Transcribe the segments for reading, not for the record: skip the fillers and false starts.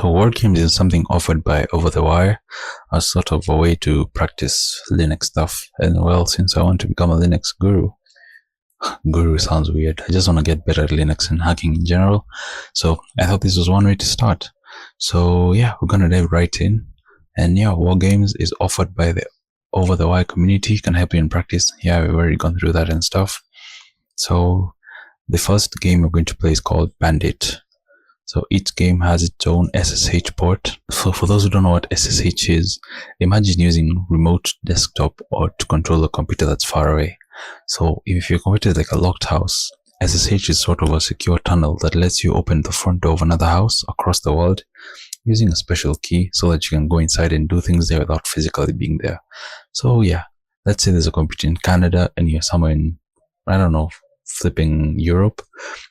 So wargames is something offered by OverTheWire as sort of a way to practice Linux stuff. And well, since I want to become a Linux guru sounds weird. I just want to get better at Linux and hacking in general. So I thought this was one way to start. So yeah, we're gonna dive right in. And yeah, wargames is offered by the OverTheWire community. Can help you in practice. Yeah, we've already gone through that and stuff. So the first game we're going to play is called Bandit. So each game has its own SSH port. So for those who don't know what SSH is, imagine using remote desktop or to control a computer that's far away. So if your computer is like a locked house, SSH is sort of a secure tunnel that lets you open the front door of another house across the world using a special key so that you can go inside and do things there without physically being there. So yeah, let's say there's a computer in Canada and you're somewhere in, I don't know, flipping Europe.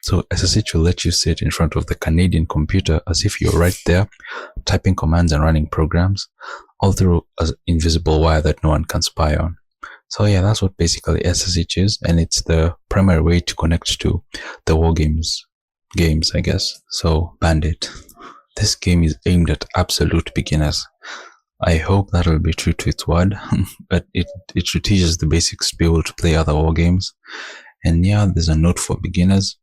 So SSH will let you sit in front of the Canadian computer as if you're right there, typing commands and running programs, all through an invisible wire that no one can spy on. So yeah, that's what basically SSH is, and it's the primary way to connect to the wargames games, I guess. So Bandit. This game is aimed at absolute beginners. I hope that will be true to its word, but it should teach us the basics to be able to play other wargames. And yeah, there's a note for beginners.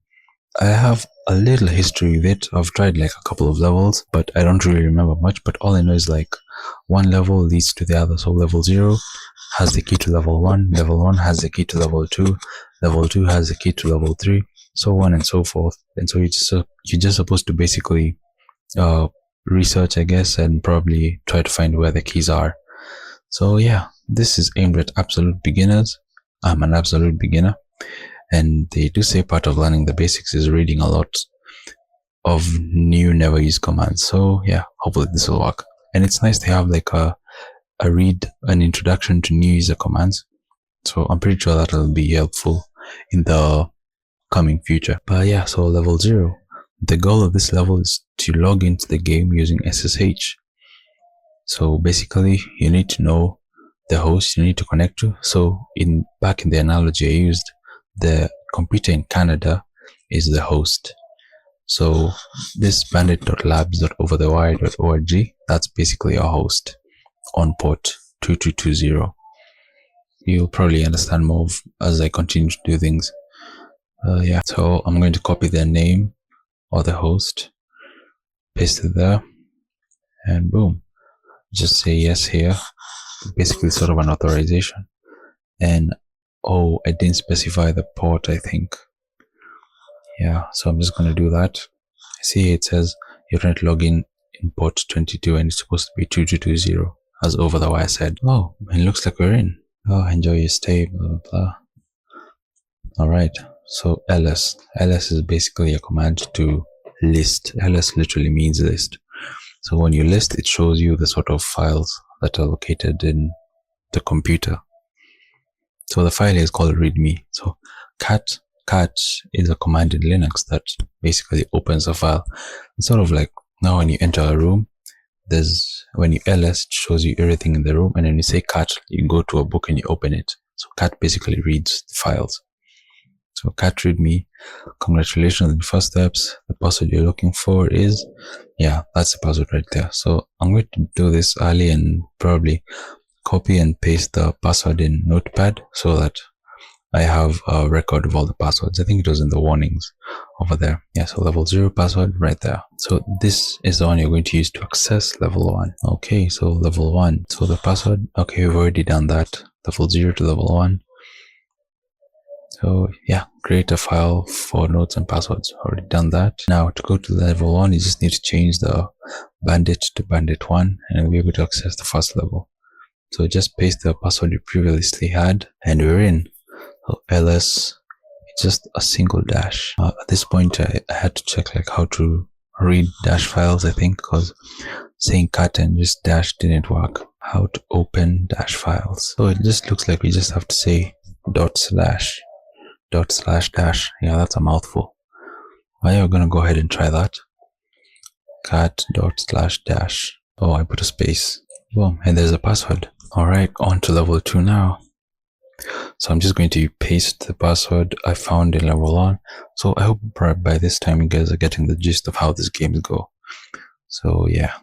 I have a little history with it. I've tried like a couple of levels, but I don't really remember much. But all I know is like one level leads to the other. So level 0 has the key to level 1. Level 1 has the key to level 2. Level 2 has the key to level 3, so on and so forth. And so you're just supposed to basically research, I guess, and probably try to find where the keys are. So yeah, this is aimed at absolute beginners. I'm an absolute beginner. And they do say part of learning the basics is reading a lot of new never used commands. So yeah, hopefully this will work. And it's nice to have like an introduction to new user commands. So I'm pretty sure that'll be helpful in the coming future. But yeah, so level 0. The goal of this level is to log into the game using SSH. So basically you need to know the host you need to connect to. So back in the analogy I used, the computer in Canada is the host. So this bandit.labs.overthewire.org, that's basically our host on port 2220. You'll probably understand more as I continue to do things. Yeah, so I'm going to copy their name or the host, paste it there, and boom, just say yes here. Basically sort of an authorization. And oh, I didn't specify the port, I think. Yeah, so I'm just going to do that. See, it says you're trying to log in port 22 and it's supposed to be 2220 as OverTheWire said. Oh, it looks like we're in. Oh, enjoy your stay, blah, blah, blah. All right, so ls is basically a command to list. ls literally means list. So when you list, it shows you the sort of files that are located in the computer. So the file is called readme. So cat is a command in Linux that basically opens a file. It's sort of like now when you enter a room, when you ls, it shows you everything in the room, and when you say cat, you go to a book and you open it. So cat basically reads the files. So cat readme, congratulations on the first steps. The password you're looking for is, yeah, that's the password right there. So I'm going to do this early and probably copy and paste the password in Notepad so that I have a record of all the passwords. I think it was in the warnings over there. Yeah, so level 0 password right there. So this is the one you're going to use to access level 1. Okay, so level 1. So the password, okay, we've already done that. Level 0 to level 1. So yeah, create a file for notes and passwords. Already done that. Now to go to level 1, you just need to change the bandit to bandit 1 and you'll be able to access the first level. So just paste the password you previously had and we're in. So ls, it's just a single dash. At this point I had to check like how to read dash files, I think, because saying cat and just dash didn't work. How to open dash files. So it just looks like we just have to say // dash. Yeah, that's a mouthful. Well, yeah, we're gonna go ahead and try that. Cat // oh, I put a space. Boom, and there's a password. Alright, on to level 2 now. So I'm just going to paste the password I found in level 1. So I hope by this time you guys are getting the gist of how these games go. So yeah,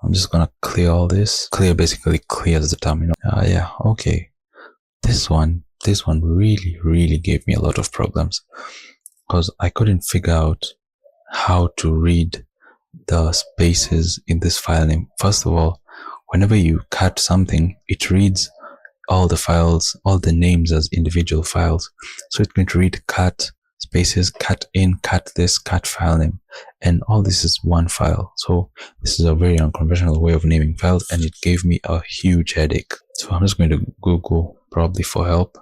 I'm just gonna clear all this. Clear basically clears the terminal. Yeah, okay. This one really gave me a lot of problems because I couldn't figure out how to read the spaces in this file name. First of all, whenever you cut something, it reads all the files, all the names as individual files. So it's going to read cut spaces, cut in, cut this, cut file name, and all this is one file. So this is a very unconventional way of naming files, and it gave me a huge headache. So I'm just going to Google probably for help,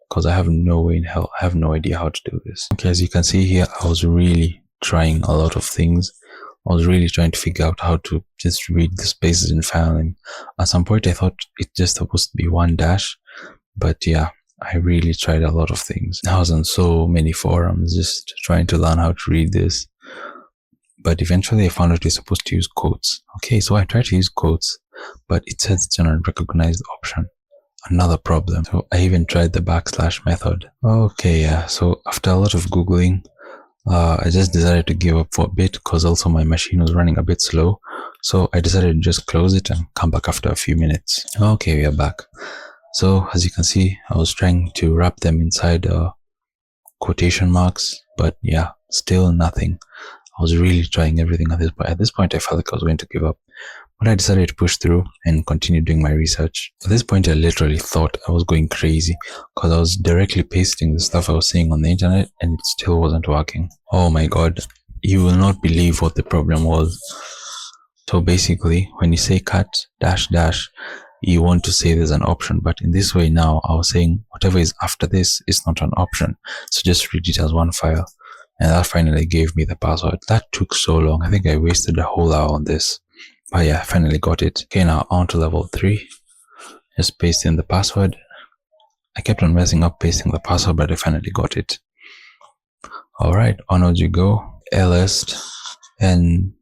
because I have no way in hell, I have no idea how to do this. Okay, as you can see here, I was really trying a lot of things. I was really trying to figure out how to just read the spaces in file name. At some point I thought it's just supposed to be one dash, but yeah, I really tried a lot of things. I was on so many forums just trying to learn how to read this, but eventually I found out you're supposed to use quotes. Okay, so I tried to use quotes, but it says it's an unrecognized option. Another problem. So I even tried the backslash method. Okay, yeah, so after a lot of Googling, I just decided to give up for a bit because also my machine was running a bit slow. So I decided to just close it and come back after a few minutes. Okay, we are back. So as you can see, I was trying to wrap them inside quotation marks, but yeah, still nothing. I was really trying everything at this point. At this point, I felt like I was going to give up. But I decided to push through and continue doing my research. At this point, I literally thought I was going crazy because I was directly pasting the stuff I was seeing on the internet and it still wasn't working. Oh my god, you will not believe what the problem was. So basically, when you say cut dash dash, you want to say there's an option, but in this way now, I was saying whatever is after this is not an option. So just read it as one file. And that finally gave me the password. That took so long. I think I wasted a whole hour on this. But yeah, I finally got it. Okay, now on to level 3. Just paste in the password. I kept on messing up pasting the password, but I finally got it. Alright, onward you go. ls, and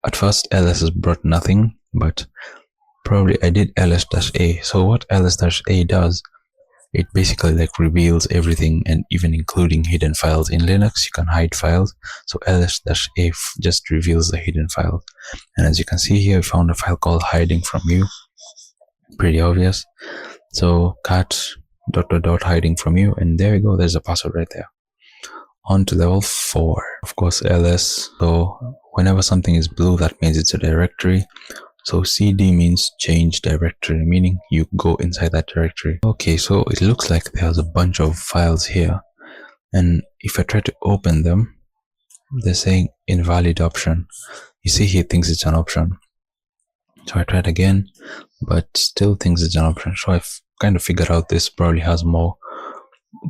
at first ls has brought nothing, but probably I did ls-a. So what ls-a does, it basically like reveals everything, and even including hidden files. In Linux, you can hide files. So ls-a just reveals the hidden files. And as you can see here, I found a file called hiding from you. Pretty obvious. So cat ... hiding from you, and there we go. There's a password right there. On to level 4. Of course, ls. So whenever something is blue, that means it's a directory. So cd means change directory, meaning you go inside that directory. Okay, so it looks like there's a bunch of files here, and if I try to open them, they're saying invalid option. You see here, it thinks it's an option. So I tried again, but still thinks it's an option. So I've kind of figured out this probably has more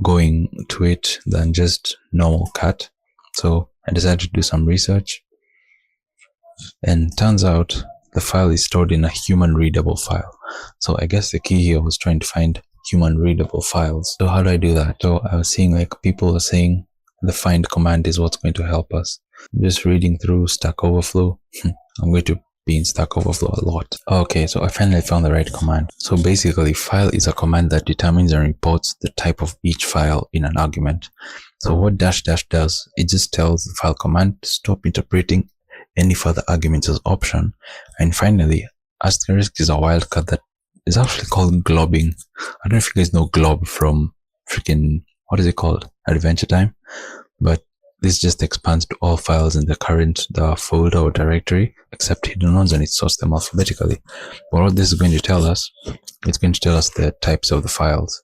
going to it than just normal cat. So I decided to do some research, and turns out the file is stored in a human readable file. So I guess the key here was trying to find human readable files. So how do I do that? So I was seeing like people are saying the find command is what's going to help us. I'm just reading through Stack Overflow. I'm going to be in Stack Overflow a lot. Okay, so I finally found the right command. So basically, file is a command that determines and reports the type of each file in an argument. So what dash dash does, it just tells the file command to stop interpreting any further arguments as option. And finally, asterisk is a wildcard that is actually called globbing. I don't know if you guys know glob from freaking, what is it called? Adventure Time. But this just expands to all files in the folder or directory, except hidden ones, and it sorts them alphabetically. But what this is going to tell us, it's going to tell us the types of the files.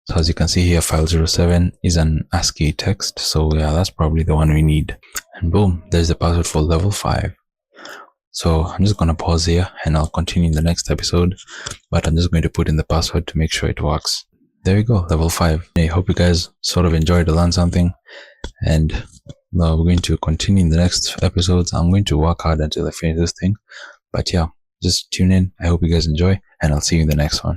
So as you can see here, file 07 is an ASCII text. So yeah, that's probably the one we need. And boom, there's the password for level 5. So I'm just going to pause here and I'll continue in the next episode. But I'm just going to put in the password to make sure it works. There we go, level 5. I hope you guys sort of enjoyed or learned something. And now we're going to continue in the next episodes. I'm going to work hard until I finish this thing. But yeah, just tune in. I hope you guys enjoy, and I'll see you in the next one.